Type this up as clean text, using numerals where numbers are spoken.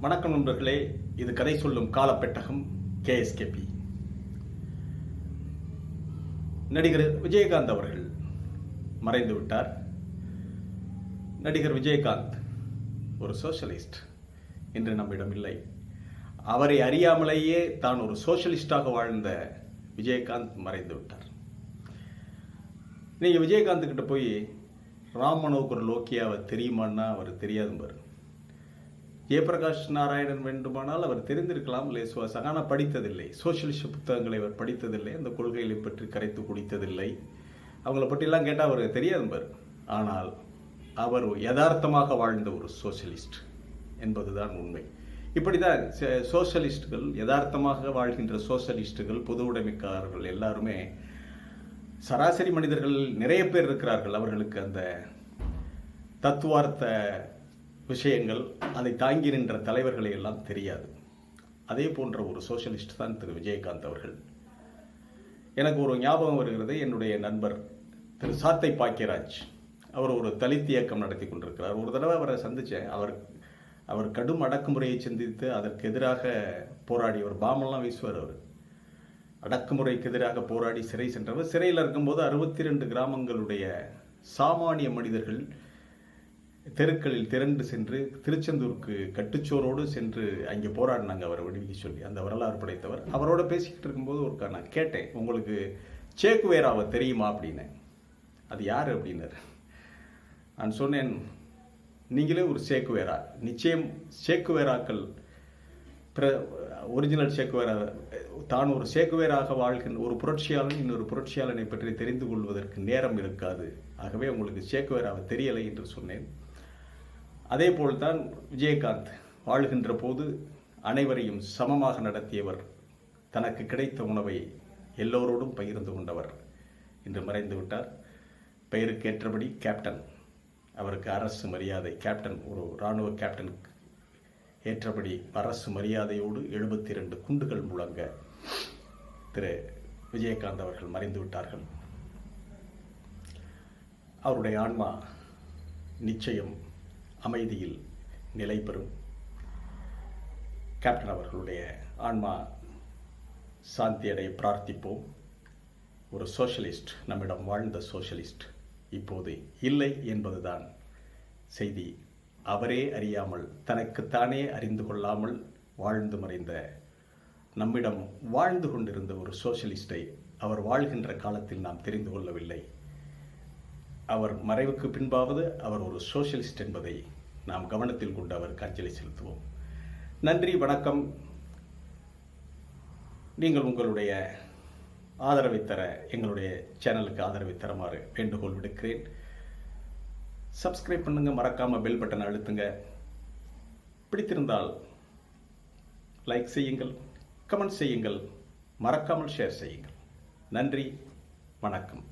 வணக்கம் நண்பர்களே, இது கதை சொல்லும் காலப்பெட்டகம் கேஎஸ்கேபி. நடிகர் விஜயகாந்த் அவர்கள் மறைந்து விட்டார். நடிகர் விஜயகாந்த் ஒரு சோஷலிஸ்ட் என்று நம்மிடம் இல்லை. அவரை அறியாமலேயே தான் ஒரு சோஷலிஸ்டாக வாழ்ந்த விஜயகாந்த் மறைந்து விட்டார். நீங்கள் விஜயகாந்த் கிட்ட போய் ராம் மனோகர் லோக்கியாவை தெரியுமான்னா அவர் தெரியாது பாரு. ஜெயபிரகாஷ் நாராயணன் வேண்டுமானால் அவர் தெரிந்திருக்கலாம் லேசுவாசாக, ஆனால் படித்ததில்லை. சோசியலிஸ்ட் புத்தகங்களை அவர் படித்ததில்லை, அந்த கொள்கைகளை பற்றி கரைத்து குடித்ததில்லை. அவங்கள பற்றியெல்லாம் கேட்டால் அவர் தெரியாது பாரு. ஆனால் அவர் யதார்த்தமாக வாழ்ந்த ஒரு சோசியலிஸ்ட் என்பதுதான் உண்மை. இப்படிதான் சோசியலிஸ்டுகள், யதார்த்தமாக வாழ்கின்ற சோசியலிஸ்டுகள், பொது உடைமைக்காரர்கள் எல்லாருமே சராசரி மனிதர்கள் நிறைய பேர் இருக்கிறார்கள். அவர்களுக்கு அந்த தத்துவார்த்த விஷயங்கள், அதை தாங்கி நின்ற தலைவர்களை எல்லாம் தெரியாது. அதே போன்ற ஒரு சோஷலிஸ்ட் தான் திரு விஜயகாந்த் அவர்கள். எனக்கு ஒரு ஞாபகம் வருகிறது. என்னுடைய நண்பர் திரு சாத்தை பாக்கியராஜ், அவர் ஒரு தலித் இயக்கம் நடத்தி கொண்டிருக்கிறார். ஒரு தடவை அவரை சந்தித்தேன். அவர் கடும் அடக்குமுறையை சிந்தித்து அதற்கு எதிராக போராடியவர். பாமெல்லாம் வீசுவார். அவர் அடக்குமுறைக்கு எதிராக போராடி சிறை சென்றவர். சிறையில் இருக்கும்போது 62 கிராமங்களுடைய சாமானிய மனிதர்கள் தெருக்களில் திரண்டு சென்று திருச்செந்தூருக்கு கட்டுச்சோரோடு சென்று அங்கே போராடினாங்க அவரை விடுவிக்க சொல்லி. அந்த வரலாறு படைத்தவர். அவரோட பேசிக்கிட்டு இருக்கும்போது ஒரு நான் கேட்டேன், உங்களுக்கு சேக்குவேராவை தெரியுமா அப்படின்னு. அது யார் அப்படின்னாரு. நான் சொன்னேன், நீங்களே ஒரு சேக்குவேரா. நிச்சயம் சேக்குவேராக்கள் ஒரிஜினல் சேக்குவேரா தான் ஒரு சேக்குவேராக வாழ்கின்ற ஒரு புரட்சியாளன் இன்னொரு புரட்சியாளனை பற்றி தெரிந்து கொள்வதற்கு நேரம் இருக்காது. ஆகவே உங்களுக்கு சேக்குவேராவை தெரியலை என்று சொன்னேன். அதே போல்தான் விஜயகாந்த் வாழ்கின்ற போது அனைவரையும் சமமாக நடத்தியவர். தனக்கு கிடைத்த உணவை எல்லோரோடும் பகிர்ந்து கொண்டவர். இன்று மறைந்து விட்டார். பெயருக்கேற்றபடி கேப்டன். அவருக்கு அரசு மரியாதை. கேப்டன், ஒரு இராணுவ கேப்டனுக்கு ஏற்றபடி அரசு மரியாதையோடு 72 குண்டுகள் முழங்க திரு விஜயகாந்த் அவர்கள் மறைந்து விட்டார்கள். அவருடைய ஆன்மா நிச்சயம் அமைதியில் நிலை பெறும். கேப்டன் அவர்களுடைய ஆன்மா சாந்தியடைய பிரார்த்திப்போம். ஒரு சோஷலிஸ்ட், நம்மிடம் வாழ்ந்த சோஷலிஸ்ட் இப்போது இல்லை என்பதுதான் செய்தி. அவரே அறியாமல், தனக்குத்தானே அறிந்து கொள்ளாமல் வாழ்ந்து மறைந்த, நம்மிடம் வாழ்ந்து கொண்டிருந்த ஒரு சோஷலிஸ்டை அவர் வாழ்கின்ற காலத்தில் நாம் தெரிந்து கொள்ளவில்லை. அவர் மறைவுக்கு பின்பாவது அவர் ஒரு சோஷலிஸ்ட் என்பதை நாம் கவனத்தில் கொண்டு அவருக்கு அஞ்சலி செலுத்துவோம். நன்றி, வணக்கம். நீங்கள் உங்களுடைய ஆதரவை தர, எங்களுடைய சேனலுக்கு ஆதரவை தருமாறு வேண்டுகோள் விடுக்கிறேன். சப்ஸ்கிரைப் பண்ணுங்க, மறக்காம பெல் பட்டன் அழுத்துங்க. பிடித்திருந்தால் லைக் செய்யுங்கள், கமெண்ட் செய்யுங்கள், மறக்காமல் ஷேர் செய்யுங்கள். நன்றி, வணக்கம்.